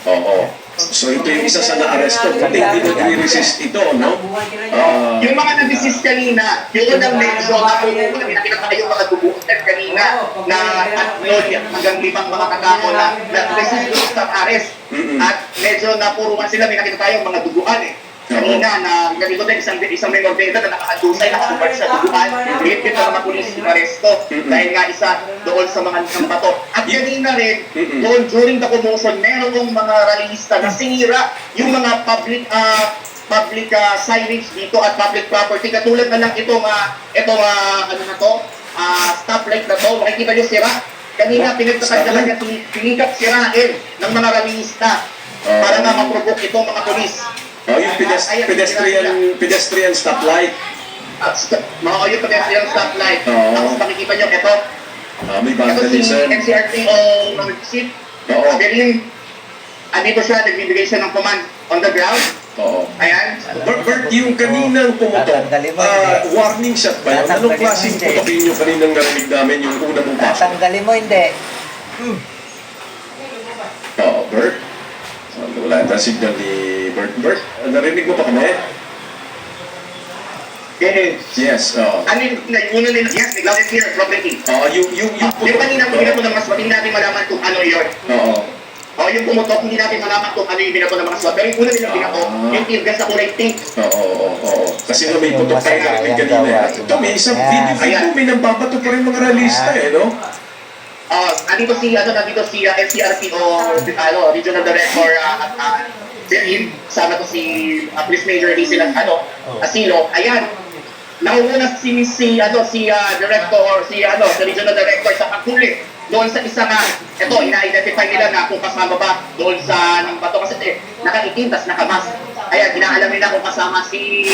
Oo. So ito yung isa sa na-aresto. Buti hindi nag-resist ito, no? Yung mga nag-resist kanina, yun ang medyo nakikita tayo mga dubutan kanina na upload hanggang 5 mga katao na resist yung stop arrest. At medyo napuruan sila, may nakita tayo mga duguan eh. Kanina na ganito din isang menor de edad na nakakadusay, nakasupart sa duguan, higit na mga pulis yung aresto dahil nga isa doon sa mga bato. At kanina rin, doon during the commotion, merong mga rallyista na sinira yung mga public signage dito at public property. Katulad na lang itong ano na to, stoplight na to, makikita nyo sira. Kanina pinagtatagdagan niya, pinikap sirain ng mga rallyista para nga maprovoke itong mga polis. Oh, yung pedestrian stoplight. Yung pedestrian stoplight. Oo. Tapos makikita nyo, ito May si vandalism. NCRTO chief. Oo. Galing, andito siya, nagbibigay siya ng command on the ground. Oo. Ayan. Bert, yung kaninang pumutok, warning shot ba yun? Anong klaseng putokin yung kaninang narinig namin yung una mong pasok? Tatanggalin mo, hindi. Oo, Bert. Wala yung signal ni Bert. Bert, narinig mo pa kami? Yes, oo. Ano yung una nila? Yes, loud and clear, property. Oo, yung Yung putok. kanina mo binato ng mas hindi natin malaman kung ano yun. Oo. Yung pumutok, hindi natin malaman kung ano yung binato ng mga SWAT. Pero yung una nilang binato, yung tear gas na kulay pink. Oo. Kasi nga may putok tayo narinig kanina. Ito, may isang video dito, may nambabato pa rin mga realista eh, no? Nandito si NCRTO, Regional Director Berlin, sama to si Police Major Hazel Asilo. Ayan, nauna si Director, si Regional Director sa paghuli doon sa isa nga, ito, ina-identify nila na kung kasama ba doon sa ng bato kasi nakaitim, tas nakamas. Ayan, inaalam nila kung kasama si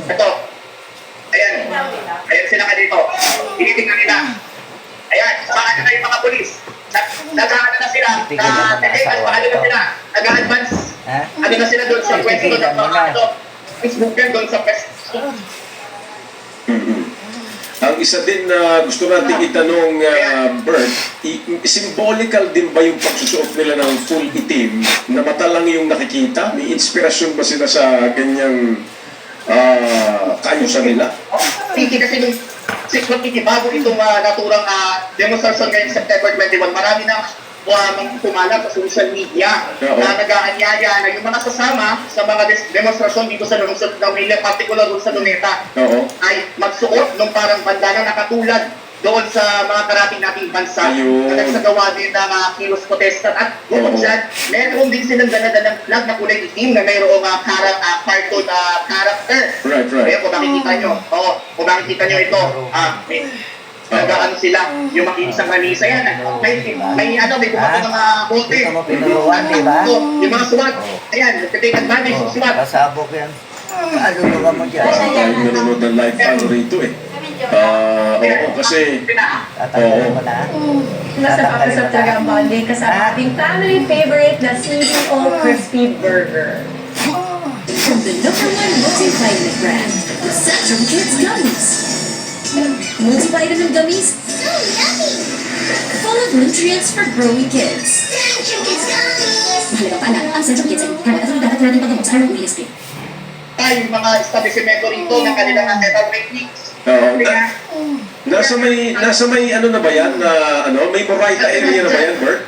ito. Ayan sila nga dito. Tinitingnan nila. Ayan, saan na yung mga polis? Nag-aano na sila, nag-advance. Ano na sila doon sa pwesto ng mga Facebooker doon sa pwesto. Ang isa din na gusto nating itanong, Bert, symbolical din ba yung pagsusuot nila ng full itim na mata lang yung nakikita? May inspirasyon ba sila sa ganyang kaayusan nila? Hindi kasi nung 6 bago itong naturang demonstration ngayong September 21, marami na kumalat sa social media na nag-aanyaya na yung mga kasama sa mga demonstrasyon dito sa lungsod ng Manila, particular doon sa Luneta, ay magsuot ng parang bandana na katulad doon sa mga karating nating bansa na nagsagawa din ng kilos protesta. At bukod dyan, meron din silang dala-dalang flag na kulay itim na mayroong cartoon character. Right. Kaya kung makikita nyo ito, nag-ano sila, yung makinisang manisa yan. May bumato ng mga bote. Yung mga SWAT, ayan, nagtitake advantage ng SWAT. Pasabok yan. Alulugan mo dyan. Baka tayo nanonood ng live ano rito eh. Oo, kasi... Tatanggalin mo na. Nasa pakasap talaga ang bonding kasama ating family favorite na CDO Crispy Burger. From the #1 multivitamin brand, the Centrum Kids Gummies. Multivitamin gummies, so yummy! Full of nutrients for growing kids. Centrum Kids Gummies! Mahalaga pa anak, ang Centrum Kids ay karagatan dapat natin paggamot sa harong USP. Ay, mga establishmento rito ng kanilang dental techniques. Nasa may ano na ba yan? May Moraita area na ba yan, Bert?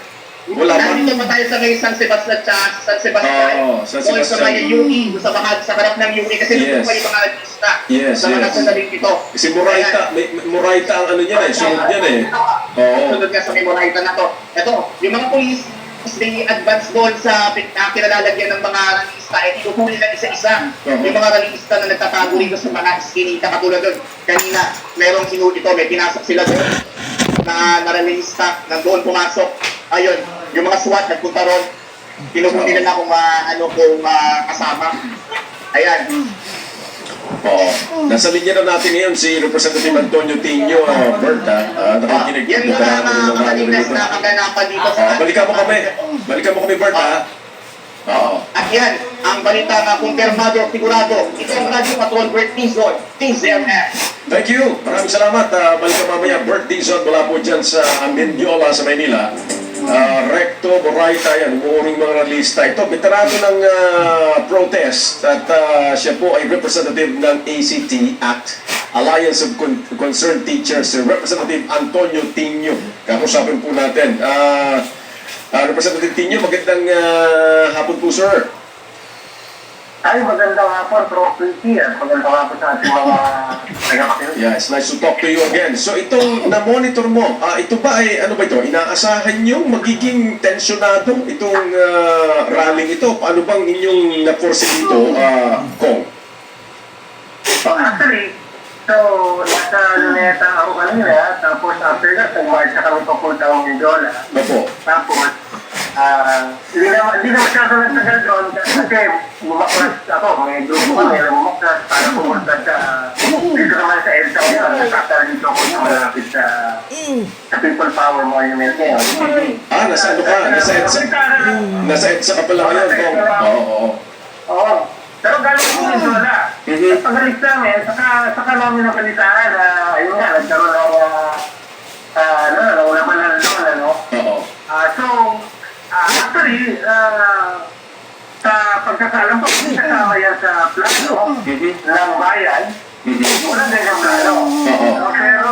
Wala pa. Nandito pa tayo sa may San Sebastian. San Sebastian. Sa may UE, sa harap ng UE, kasi dito pa yung mga artista. Sa mga sandalin dito. Kasi Moraita ang ano niyan eh, sunod niyan eh. Sunod nga sa may Moraita na to. Ito, yung mga police, they advance doon sa kinalalagyan ng mga ralista, inuhuli lang isa-isa. Yung mga ralista na nagtatago rito sa mga skinita, katulad doon. Kanina, merong sinuli ito, may pinasok sila doon na ralista, nandoon pumasok. Ayun, yung mga SWAT nagpunta ron, pinuhuli nila kung kasama. Ayan. Nasa linya na natin ngayon si Representative Antonio Tinio, Bert, nakikinig. Yan mga kamalinas na kaganapan dito sa... Balikan mo kami, Bert, ha? At yan, ang balita na kumpirmado, sigurado, ito ang Radio Patrol Bert Dizon, TZMF. Thank you. Maraming salamat. Balikan mamaya, Bert Dizon, mula po dyan sa Mendiola sa Maynila. Recto Moraita, yan, umuuring mga lista. Ito, veterano ng protest at siya po ay representative ng ACT Act, Alliance of Concerned Teachers, Representative Antonio Tino. Kakusapin po natin. Representative Tino, magandang hapon po, sir. Ay, magandang hapon, Pro Pretty, at magandang hapon sa ating mga tagapakinig. Yeah, it's nice to talk to you again. So itong na-monitor mo, ito ba ay, ano ba ito? Inaasahan nyo magiging tensyonado itong rallying ito? Paano bang inyong na-foresee dito, Kong? So, actually, nasa Luneta ako kanina, tapos after that, nag-march kami papuntang Mindiola. Opo. Tapos, hindi na masyado nagtagal doon kasi bumaklas ako, may grupo kami na bumaklas para pumunta dito naman sa EDSA ngayon. Nakakala dito ako na malapit sa People Power Monument ngayon. Nasa ano ka? Nasa EDSA? Nasa EDSA ka pala ngayon, Kong? Oo. Oo. Pero galing ko nito wala. At pag-alis namin, saka namin napalitaan na, ayun nga, nagkaroon ng wala pa na doon, ano? Oo. So, actually, sa pagkakalam ko, kasama yan sa plano ng bayan, wala din yung plano. Pero,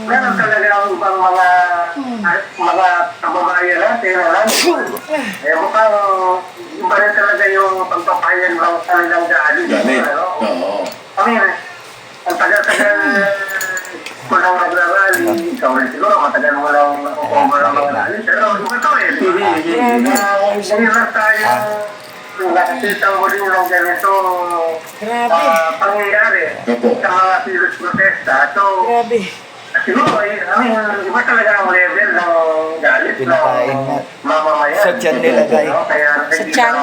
meron talaga ang ibang mga kababayan natin, alam ko. Mukhang iba rin talaga yung pagpapayan ng kanilang galing. Galing. Oo. I mean, ang tagal-tagal ko lang nagrarally, ikaw rin siguro, matagal mo lang over ang mga rally. Pero iba to eh. Mahirap tayo nakakita mo rin ng ganito pangyayari sa mga serious protesta. So, siguro, iba talaga ang level ng galit ng mamamayan. Sa tiyan nilagay. Kaya, Sa tiyan?